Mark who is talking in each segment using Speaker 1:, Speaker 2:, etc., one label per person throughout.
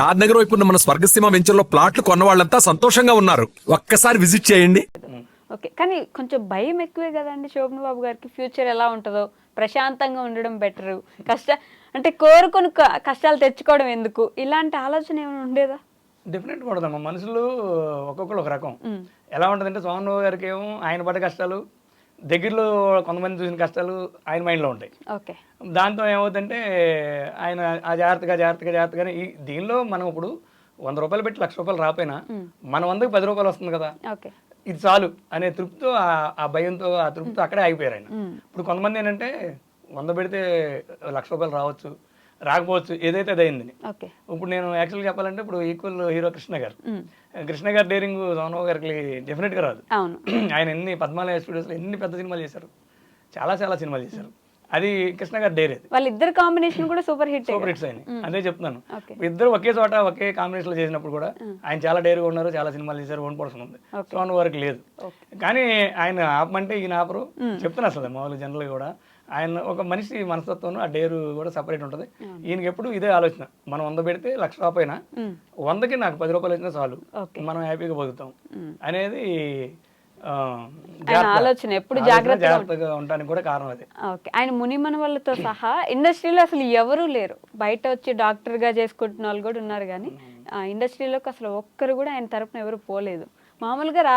Speaker 1: షాద్ నగర్ వైపు ఉన్న మన స్వర్గసీమ వెంచర్లో ప్లాట్లు కొన్న వాళ్ళంతా సంతోషంగా ఉన్నారు. ఒక్కసారి విజిట్ చేయండి.
Speaker 2: ఓకే, కానీ కొంచెం భయం ఎక్కువే కదండి శోభన్ బాబు గారికి. ఫ్యూచర్ ఎలా ఉంటుందో, ప్రశాంతంగా ఉండడం బెటరు, అంటే కోరుకొని కష్టాలు తెచ్చుకోవడం ఎందుకు, ఇలాంటి ఆలోచన ఏమైనా ఉండేదా?
Speaker 3: డెఫినెట్గా ఉండదమ్మా. మనుషులు ఒక్కొక్కరు ఒక రకం. ఎలా ఉంటుందంటే సోమన్ బాబు గారికి ఏమో ఆయన పడ్డ కష్టాలు, దగ్గరలో కొంతమంది చూసిన కష్టాలు ఆయన మైండ్లో ఉంటాయి.
Speaker 2: ఓకే,
Speaker 3: దాంతో ఏమవుతుందంటే ఆయన ఆ జాగ్రత్తగానే ఈ దీనిలో మనం ఇప్పుడు 100 రూపాయలు పెట్టి 1,00,000 రూపాయలు రాపోయినా మన 100కి 10 రూపాయలు వస్తుంది కదా,
Speaker 2: ఓకే,
Speaker 3: ఇది చాలు అనే తృప్తితో ఆ భయంతో ఆ తృప్తితో అక్కడే ఆగిపోయారు ఆయన. ఇప్పుడు కొంతమంది ఏంటంటే 100 పెడితే 1,00,000 రూపాయలు రావచ్చు, రాకపోవచ్చు, ఏదైతే అది అయిందని.
Speaker 2: ఓకే,
Speaker 3: ఇప్పుడు నేను యాక్చువల్గా చెప్పాలంటే ఇప్పుడు ఈక్వల్ హీరో కృష్ణ గారు డేరింగ్ సోమన్ గారికి డెఫినెట్గా రాదు.
Speaker 2: అవును.
Speaker 3: ఆయన ఎన్ని పద్మాలయ స్టూడియోస్లో ఎన్ని పెద్ద సినిమాలు చేశారు, చాలా సినిమాలు చేశారు. అది కృష్ణ గారు డేరేది.
Speaker 2: వాళ్ళిద్దరు కాంబినేషన్ కూడా సూపర్ హిట్స్
Speaker 3: అయినాయి. అదే చెప్తున్నాను, ఇద్దరు ఒకే చోట ఒకే కాంబినేషన్ లో చేసినప్పుడు కూడా ఆయన చాలా డేరుగా ఉన్నారు, చాలా సినిమాలు చేశారు, ఓన్ పర్సన్ ఉంది. సోమన్ వరకు లేదు. కానీ ఆయన ఆపమంటే ఈయన ఆపరు. చెప్తున్నా అసలు మామూలు జనరల్ కూడా ఆయన ఒక మనిషి మనస్తత్వం, ఆ డేరు కూడా సపరేట్ ఉంటుంది. ఈయనకి ఎప్పుడు ఇదే ఆలోచన, మనం 100 పెడితే 1,00,000 రూపాయలు 100కి నాకు 10 రూపాయలు వచ్చినా చాలు, మనం హ్యాపీగా బతుకుతాం అనేది
Speaker 2: ఆలోచన. ఎప్పుడు జాగ్రత్తగా
Speaker 3: ఉండడానికి కూడా కారణం అదే.
Speaker 2: ఓకే, ఆయన మునిమన వాళ్ళతో సహా ఇండస్ట్రీలో అసలు ఎవరూ లేరు. బయట వచ్చి డాక్టర్ గా చేసుకుంటున్న వాళ్ళు కూడా ఉన్నారు, కానీ ఇండస్ట్రీలోకి అసలు ఒక్కరు కూడా ఆయన తరపున ఎవరు పోలేదు. మామూలుగా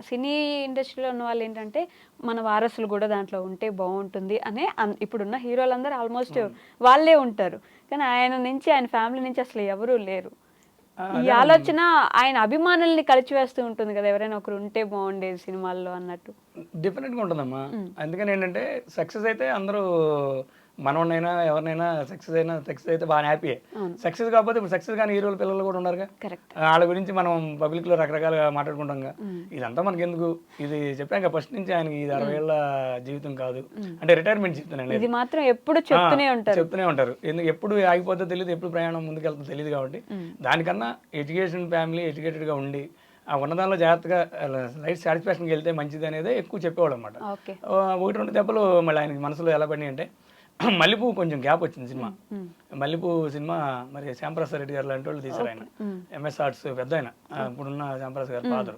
Speaker 2: సినీ ఇండస్ట్రీలో ఉన్న వాళ్ళు ఏంటంటే మన వారసులు కూడా దాంట్లో ఉంటే బాగుంటుంది అనే ఇప్పుడున్న హీరోలందరూ ఆల్మోస్ట్ వాళ్ళే ఉంటారు, కానీ ఆయన ఫ్యామిలీ నుంచి అసలు ఎవరూ లేరు. ఈ ఆలోచన ఆయన అభిమానుల్ని కలిచివేస్తూ ఉంటుంది కదా, ఎవరైనా ఒకరు ఉంటే బాగుండేది సినిమాల్లో అన్నట్టు.
Speaker 3: డెఫినెట్గా ఉంటుందమ్మా. అందుకని ఏంటంటే సక్సెస్ అయితే అందరూ మనోడినైనా ఎవరినైనా సక్సెస్ అయితే బాగా హ్యాపీయే. సక్సెస్ కాకపోతే ఇప్పుడు సక్సెస్ కానీ హీరోల పిల్లలు కూడా ఉన్నారుగా, వాళ్ళ గురించి మనం పబ్లిక్ లో రకరకాలుగా మాట్లాడుకుంటాం. ఇదంతా మనకి ఎందుకు, ఇది చెప్పాక ఫస్ట్ నుంచి ఆయనకి ఇది 60 ఏళ్ళ జీవితం కాదు, అంటే రిటైర్మెంట్ జీవితం.
Speaker 2: ఇది మాత్రం ఎప్పుడు చెప్తూనే
Speaker 3: ఉంటారు. ఎందుకు ఎప్పుడు ఆగిపోతే తెలియదు, ఎప్పుడు ప్రయాణం ముందుకెళ్తుందో తెలియదు. కాబట్టి దానికన్నా ఎడ్యుకేషన్ ఫ్యామిలీ ఎడ్యుకేటెడ్ గా ఉండి ఆ ఉన్నదానిలో జాగ్రత్తగా లైఫ్ సాటిస్ఫాక్షన్కి వెళ్తే మంచిది అనేది ఎక్కువ చెప్పేవాడు అనమాట. 1-2 దెబ్బలు మళ్ళీ ఆయనకి మనసులో ఎలా పడినాయి అంటే, మల్లెపూ కొంచెం గ్యాప్ వచ్చింది సినిమా. మల్లెపూ సినిమా మరి శ్యాంప్రసాద్ రెడ్డి గారు లాంటి వాళ్ళు తీశారు. ఆయన ఎంఎస్ ఆర్ట్స్ పెద్ద ఆయన, ఇప్పుడున్న శ్యాంప్రసాద్ గారు ఫాదర్.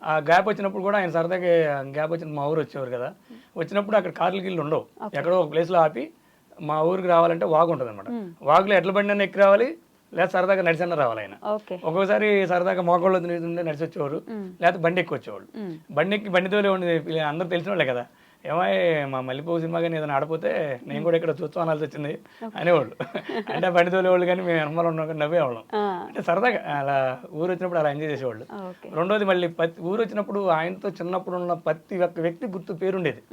Speaker 3: ఆ గ్యాప్ వచ్చినప్పుడు కూడా ఆయన సరదాగా గ్యాప్ వచ్చిన మా ఊరు వచ్చేవారు కదా, వచ్చినప్పుడు అక్కడ కార్లు గిల్లు ఉండవు, ఎక్కడో ఒక ప్లేస్లో ఆపి మా ఊరికి రావాలంటే వాగు ఉంటుంది అనమాట, వాగులో ఎడ్ల బండి ఎక్కి రావాలి, లేదా సరదాగా నడిచన్న రావాలి. ఆయన ఒక్కొక్కసారి సరదాగా మోకాళ్ళు నడిచి వచ్చేవారు, లేకపోతే బండి ఎక్కువ వచ్చేవాళ్ళు. బండి ఎక్కి బండితోలే ఉండి అందరూ తెలిసిన వాళ్ళే కదా, ఏమై మా మల్లెపూ సినిమా కానీ ఏదైనా ఆడిపోతే నేను కూడా ఇక్కడ చూస్తూ అనాల్సి వచ్చింది అనేవాళ్ళు. అంటే బండి తోలేవాళ్ళు కానీ మేము అనుమానం ఉన్నాం కానీ నవ్వేవాళ్ళం. అంటే సరదాగా అలా ఊరు వచ్చినప్పుడు అలా ఎంజాయ్ చేసేవాళ్ళు. రెండోది మళ్ళీ ఊరు వచ్చినప్పుడు ఆయనతో చిన్నప్పుడు ఉన్న ప్రతి ఒక్క వ్యక్తి గుర్తు పేరుండేది.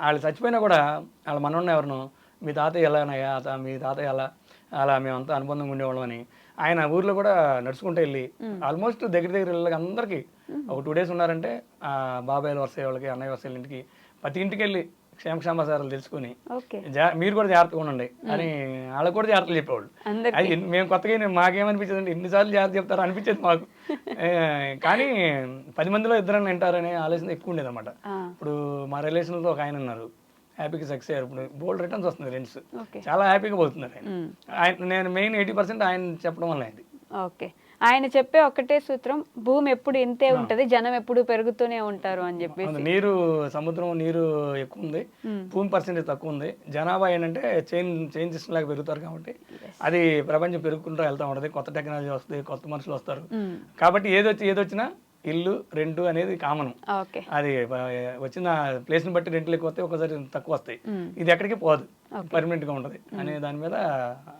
Speaker 3: వాళ్ళు చచ్చిపోయినా కూడా వాళ్ళ మనోన్న ఎవరినో మీ తాతయ్య ఎలానయ్యా, మీ తాతయ్య అలా మేమంతా అనుబంధంగా ఉండేవాళ్ళం అని ఆయన ఊర్లో కూడా నడుచుకుంటూ వెళ్ళి ఆల్మోస్ట్ దగ్గర అందరికీ ఒక 2 days ఉన్నారంటే బాబాయ్ల వరుస వాళ్ళకి, అన్నయ్య వరుస ఇంటికి ప్రతి ఇంటికి వెళ్ళి క్షేమక్షేమాచారాలు తెలుసుకుని మీరు కూడా జాగ్రత్తగా ఉండండి అని వాళ్ళకి కూడా జాగ్రత్తలు చెప్పేవాళ్ళు. అది మేము కొత్తగా మాకేమనిపించేది అంటే ఎన్నిసార్లు జాగ్రత్త చెప్తారో అనిపించేది మాకు. కానీ 10 మందిలో ఇద్దరని వింటారనే ఆలోచన ఎక్కువ ఉండేది అనమాట. ఇప్పుడు మా రిలేషన్లో ఒక ఆయన ఉన్నారు, హ్యాపీగా సక్సెస్ అయ్యారు. ఇప్పుడు బోల్డ్ రిటర్న్స్ వస్తుంది, రెంట్స్ చాలా హ్యాపీగా పోతున్నారు ఆయన. నేను మెయిన్ 80% ఆయన చెప్పడం వల్ల అయింది.
Speaker 2: ఓకే, ఆయన చెప్పే ఒకటే సూత్రం, భూమి ఎప్పుడు ఇంతే ఉంటది, జనం ఎప్పుడు పెరుగుతూనే ఉంటారు అని చెప్పి.
Speaker 3: నీరు సముద్రం నీరు ఎక్కువ ఉంది, భూమి పర్సెంటేజ్ తక్కువ ఉంది, జనాభా ఏంటంటే చైన్ సిస్టమ్ లాగా పెరుగుతారు. కాబట్టి అది ప్రపంచం పెరుగుకుంటూ వెళ్తూ ఉంటుంది, కొత్త టెక్నాలజీ వస్తుంది, కొత్త మనుషులు వస్తారు. కాబట్టి ఏదొచ్చినా ఇల్లు రెంట్ అనేది కామన్. అది వచ్చిన ప్లేస్ ని బట్టి రెంట్లు ఎక్కువ వస్తాయి, ఒకసారి తక్కువ వస్తాయి. ఇది ఎక్కడికి పోదు, పర్మనెంట్ గా ఉంటది అనే దాని మీద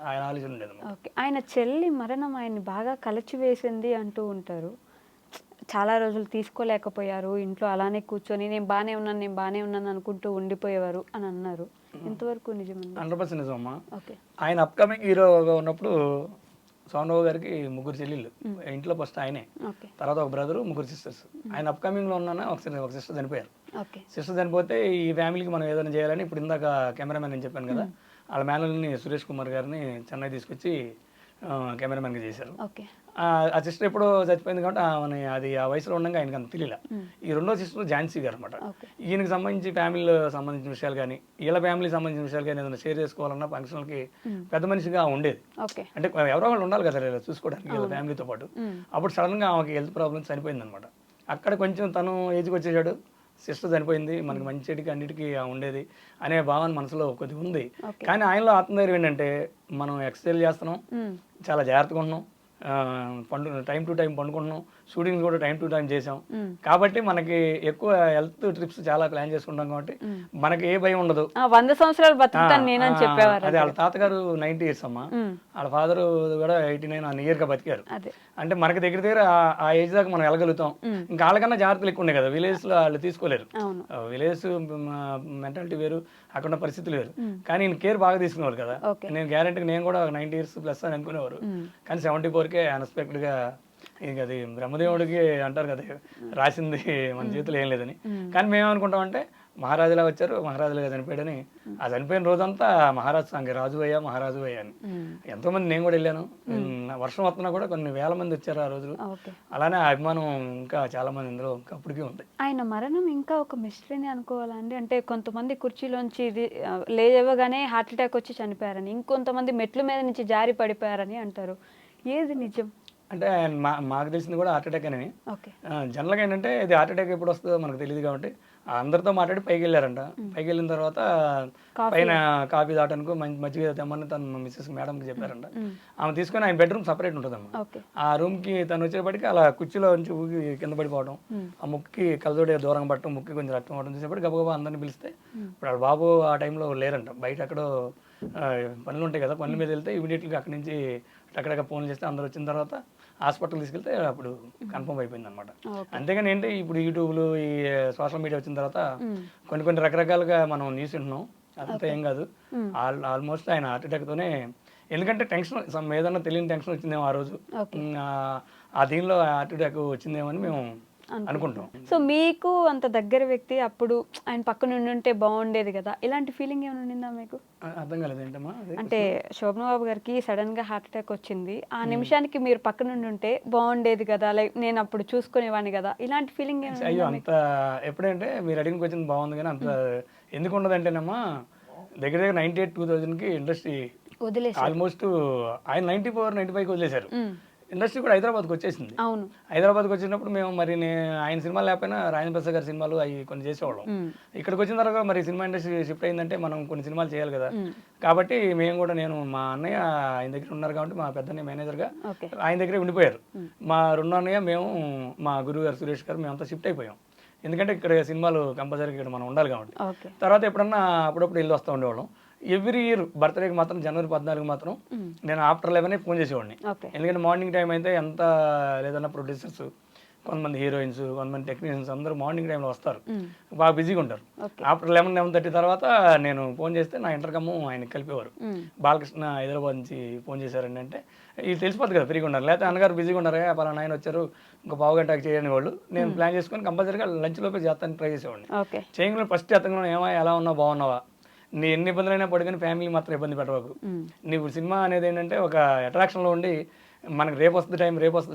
Speaker 3: ఆయన ఆలోచన ఉండేది.
Speaker 2: ఆయన చెల్లి మరణం ఆయన్ని బాగా కలచివేసింది అంటూ ఉంటారు. చాలా రోజులు తీసుకోలేకపోయారు, ఇంట్లో అలానే కూర్చొని నేను బానే ఉన్నాను అనుకుంటూ ఉండిపోయేవారు అని అన్నారు. ఎంతవరకు నిజమండి?
Speaker 3: 100% నిజమమ్మా. ఆయన అప్కమింగ్ హీరోగా ఉన్నప్పుడు సోమన్ బాబు గారికి 3 చెల్లెళ్ళు, ఇంట్లో ఫస్ట్ ఆయనే, తర్వాత ఒక బ్రదరు, 3 సిస్టర్స్. ఆయన అప్కమింగ్ లో ఉన్న ఒక సిస్టర్ చనిపోయారు. సిస్టర్ చనిపోతే ఈ ఫ్యామిలీకి మనం ఏదైనా చేయాలని ఇప్పుడు ఇందాక కెమెరామెన్ నేను చెప్పాను కదా, వాళ్ళ మేనల్ని సురేష్ కుమార్ గారిని చెన్నై తీసుకొచ్చి కెమెరామెన్గా చేశారు.
Speaker 2: ఓకే.
Speaker 3: ఆ సిస్టర్ ఎప్పుడో చచ్చిపోయింది కాబట్టి అది ఆ వయసులో ఉండగా ఆయనకు అంత తెలియలే. ఈ రెండో సిస్టర్ ఝాన్సీ గారు అనమాట.
Speaker 2: ఓకే.
Speaker 3: ఈయనకి సంబంధించి ఫ్యామిలీలో సంబంధించిన విషయాలు కానీ వీళ్ళ ఫ్యామిలీకి సంబంధించిన విషయాలు కానీ ఏదైనా షేర్ చేసుకోవాలన్నా ఫంక్షన్కి పెద్ద మనిషిగా ఉండేది.
Speaker 2: ఓకే.
Speaker 3: అంటే ఎవరో వాళ్ళు ఉండాలి కదా ఇలా చూసుకోవడానికి వీళ్ళ ఫ్యామిలీతో పాటు. అప్పుడు సడన్గా ఆమెకి హెల్త్ ప్రాబ్లమ్స్ చనిపోయింది అనమాట. అక్కడ కొంచెం తను ఏజ్కి వచ్చేసాడు, సిస్టర్ చనిపోయింది, మనకి మంచిటికి అన్నిటికీ ఉండేది అనే భావన మనసులో కొద్దిగా ఉంది. కానీ ఆయనలో ఆత్మధైర్యం ఏంటంటే మనం ఎక్సర్సైజ్ చేస్తున్నాం, చాలా జాగ్రత్తగా ఉంటున్నాం, టైం టు టైం పండుకుంటున్నాం, షూటింగ్స్ కూడా టైం టు టైం చేసాం కాబట్టి మనకి ఎక్కువ హెల్త్ ట్రిప్స్ చాలా ప్లాన్ చేసుకుంటాం కాబట్టి మనకి ఏ భయం ఉండదు.
Speaker 2: 100 సంవత్సరాలు బతుకుతాను నేనని చెప్పేవారు.
Speaker 3: అదే వాళ్ళ తాతగారు 90 years అమ్మా, వాళ్ళ ఫాదర్ కూడా 89 year గా బతికారు. అంటే మనకి దగ్గర దగ్గర ఆ ఏజ్ దాకా మనం వెళ్ళగలుగుతాం. ఇంకా వాళ్ళకన్నా జాగ్రత్తలు ఎక్కువ ఉన్నాయి కదా, విలేజ్ లో వాళ్ళు తీసుకోలేరు. విలేజ్ మెంటాలిటీ వేరు, అక్కడ ఉన్న పరిస్థితులు వేరు. కానీ నేను కేర్ బాగా తీసుకునేవారు కదా. నేను గ్యారెంటీగా నేను కూడా 90 years ప్లస్ అని అనుకునేవారు. కానీ 74కే అన్ఎక్స్పెక్టెడ్ గా ఇంక అది బ్రహ్మదేవుడికి అంటారు కదా రాసింది మన చేతిలో ఏం లేదని. కానీ మేమేమనుకుంటామంటే మహారాజులా వచ్చారు, మహారాజులుగా చనిపోయాడని. ఆ చనిపోయిన రోజంతా మహారాజు సాంగ్ రాజు అయ్యా మహారాజు అయ్యా అని. ఎంతో మంది నేను కూడా వెళ్ళాను, వర్షం వస్తున్నా కూడా కొన్ని వేల మంది వచ్చారు ఆ రోజులు. అలానే ఆ అభిమానం ఇంకా చాలా మంది ఇందులో అప్పటికీ ఉంది.
Speaker 2: ఆయన మరణం ఇంకా ఒక మిస్టరీని అనుకోవాలండి. అంటే కొంతమంది కుర్చీలోంచి లేవగానే హార్ట్ అటాక్ వచ్చి చనిపోయారని, ఇంకొంతమంది మెట్ల మీద నుంచి జారి పడిపోయారని అంటారు. ఏది నిజం?
Speaker 3: అంటే మాకు తెలిసింది కూడా హార్ట్ అటాక్ అని. జనరల్గా ఏంటంటే ఇది హార్ట్ అటాక్ ఎప్పుడు వస్తుందో మనకు తెలియదు కాబట్టి అందరితో మాట్లాడి పైకి వెళ్ళారంట. పైకి వెళ్ళిన తర్వాత పైన కాఫీ దాటానికి మజ్జిగ తెమ్మని తను మిస్సెస్ మేడంకి చెప్పారంట. ఆమె తీసుకొని ఆయన బెడ్రూమ్ సపరేట్ ఉంటుందమ్మా. ఆ రూమ్కి తను వచ్చేప్పటికి అలా కుర్చీలో నుంచి ఊగి కింద పడిపోవడం, ఆ ముక్కి కలదోడే దూరంగా పట్టడం, ముక్కి కొంచెం రక్తం అవడం చూసేప్పటికి గబగబా అందరిని పిలిస్తే ఇప్పుడు వాళ్ళ బాబు ఆ టైంలో లేరంట, బయట ఎక్కడో పనులు ఉంటాయి కదా, పనుల మీద వెళ్తే ఇమీడియట్గా అక్కడి నుంచి అక్కడక్కడ ఫోన్ చేస్తే అందరు వచ్చిన తర్వాత హాస్పిటల్ తీసుకెళ్తే అప్పుడు కన్ఫర్మ్ అయిపోయింది అనమాట. అంతేగాని ఏంటి ఇప్పుడు యూట్యూబ్లు ఈ సోషల్ మీడియా వచ్చిన తర్వాత కొన్ని రకరకాలుగా మనం న్యూస్ వింటున్నాం, అదంతా ఏం కాదు. ఆల్మోస్ట్ ఆయన హార్ట్ అటాక్ తోనే, ఎందుకంటే టెన్షన్ ఏదన్నా తెలియని టెన్షన్ వచ్చిందేమో ఆ రోజు, ఆ దీనిలో హార్ట్ అటాక్ వచ్చిందేమో అని మేము అనుకుంటాం.
Speaker 2: సో మీకు అంత దగ్గర వ్యక్తి అప్పుడు ఆయన పక్కన ఉంటే బాగుండేది కదా, ఇలాంటి ఫీలింగ్ ఏమైనా ఉండిందా మీకు?
Speaker 3: అర్థం కాలేదు ఏంటమ్మా?
Speaker 2: అంటే శోభన్ బాబు గారికి సడన్ గా హార్ట్ అటాక్ వచ్చింది, ఆ నిమిషానికి మీరు పక్కన ఉంటే బాగుండేది కదా, లైక్ నేను అప్పుడు చూసుకునేవాడిని కదా, ఇలాంటి ఫీలింగ్ ఏమైనా?
Speaker 3: అయ్యో అంత ఎప్పుడంటే మీరు అడిగిన క్వశ్చన్ బాగుంది కానీ అంత ఎందుకు ఉండదంటేనమ్మా, దగ్గర దగ్గర 98-2000కి ఇండస్ట్రీ
Speaker 2: వదిలేసి
Speaker 3: ఆల్మోస్ట్ ఆయన 94-95కి వదిలేశారు. ఇండస్ట్రీ కూడా హైదరాబాద్కి వచ్చేసింది.
Speaker 2: అవును,
Speaker 3: హైదరాబాద్కి వచ్చినప్పుడు మేము మరి ఆయన సినిమాలు లేకపోయినా రాజేంద్ర ప్రసాద్ గారి సినిమాలు అవి కొన్ని చేసేవాళ్ళం. ఇక్కడికి వచ్చిన తర్వాత మరి సినిమా ఇండస్ట్రీ షిఫ్ట్ అయిందంటే మనం కొన్ని సినిమాలు చేయాలి కదా. కాబట్టి మేము కూడా, నేను మా అన్నయ్య ఆయన దగ్గర ఉన్నారు కాబట్టి మా పెద్దన్నయ్య మేనేజర్గా ఆయన దగ్గరే ఉండిపోయారు. మా రెండో అన్నయ్య, మేము, మా గురువు గారు సురేష్ గారు, మేమంతా షిఫ్ట్ అయిపోయాం. ఎందుకంటే ఇక్కడ సినిమాలు కంపల్సరీగా ఇక్కడ మనం ఉండాలి కాబట్టి. తర్వాత ఎప్పుడన్నా అప్పుడప్పుడు వెళ్ళి వస్తూ ఉండేవాళ్ళం. ఎవ్రీ ఇయర్ బర్త్డేకి మాత్రం జనవరి 14 మాత్రం నేను ఆఫ్టర్ 11 ఫోన్ చేసేవాడిని. ఎందుకంటే మార్నింగ్ టైం అయితే ఎంత లేదన్నా ప్రొడ్యూసర్స్, కొంతమంది హీరోయిన్స్, కొంతమంది టెక్నీషియన్స్ అందరూ మార్నింగ్ టైంలో వస్తారు, బాగా బిజీగా ఉంటారు. ఆఫ్టర్ 11-11:30 తర్వాత నేను ఫోన్ చేస్తే నా ఇంటర్కమ్ ఆయన కలిపేవారు. బాలకృష్ణ హైదరాబాద్ నుంచి ఫోన్ చేశారండి అంటే ఇది తెలిసిపోతుంది కదా, ఫ్రీగా ఉన్నారు. లేకపోతే అన్నగారు బిజీగా ఉన్నారు, పలానా ఆయన వచ్చారు ఇంకో పావు గంట చేయని వాళ్ళు, నేను ప్లాన్ చేసుకొని కంపల్సరీగా లంచ్ లోపే చేస్తాను ట్రై చేసేవాడిని. చేయకుండా ఫస్ట్ ఎత్తగా ఏమో ఎలా ఉన్నావు, బాగున్నావా, నీ ఎన్ని ఇబ్బందులైనా పడుకొని ఫ్యామిలీ మాత్రం ఇబ్బంది పెట్టవకు. నీకు సినిమా అనేది ఏంటంటే ఒక అట్రాక్షన్లో ఉండి మనకి రేపు వస్తుంది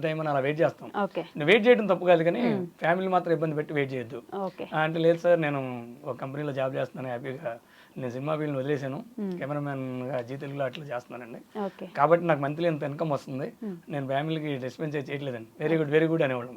Speaker 3: టైం అని అలా వెయిట్ చేస్తాం. నువ్వు వెయిట్ చేయడం తప్పు కాదు, కానీ ఫ్యామిలీ మాత్రం ఇబ్బంది పెట్టి వెయిట్ చేయొద్దు అంటే. లేదు సార్, నేను ఒక కంపెనీలో జాబ్ చేస్తున్నాను, హ్యాపీగా నేను సినిమా ఫీల్డ్ని వదిలేసాను, కెమెరామెన్గా జీ తెలుగులో అట్లా చేస్తున్నానండి, కాబట్టి నాకు మంత్లీ ఎంత ఇన్కమ్ వస్తుంది, నేను ఫ్యామిలీకి డిస్పెన్స్ చేయట్లేదండి. వెరీ గుడ్ అనేవాళ్ళు.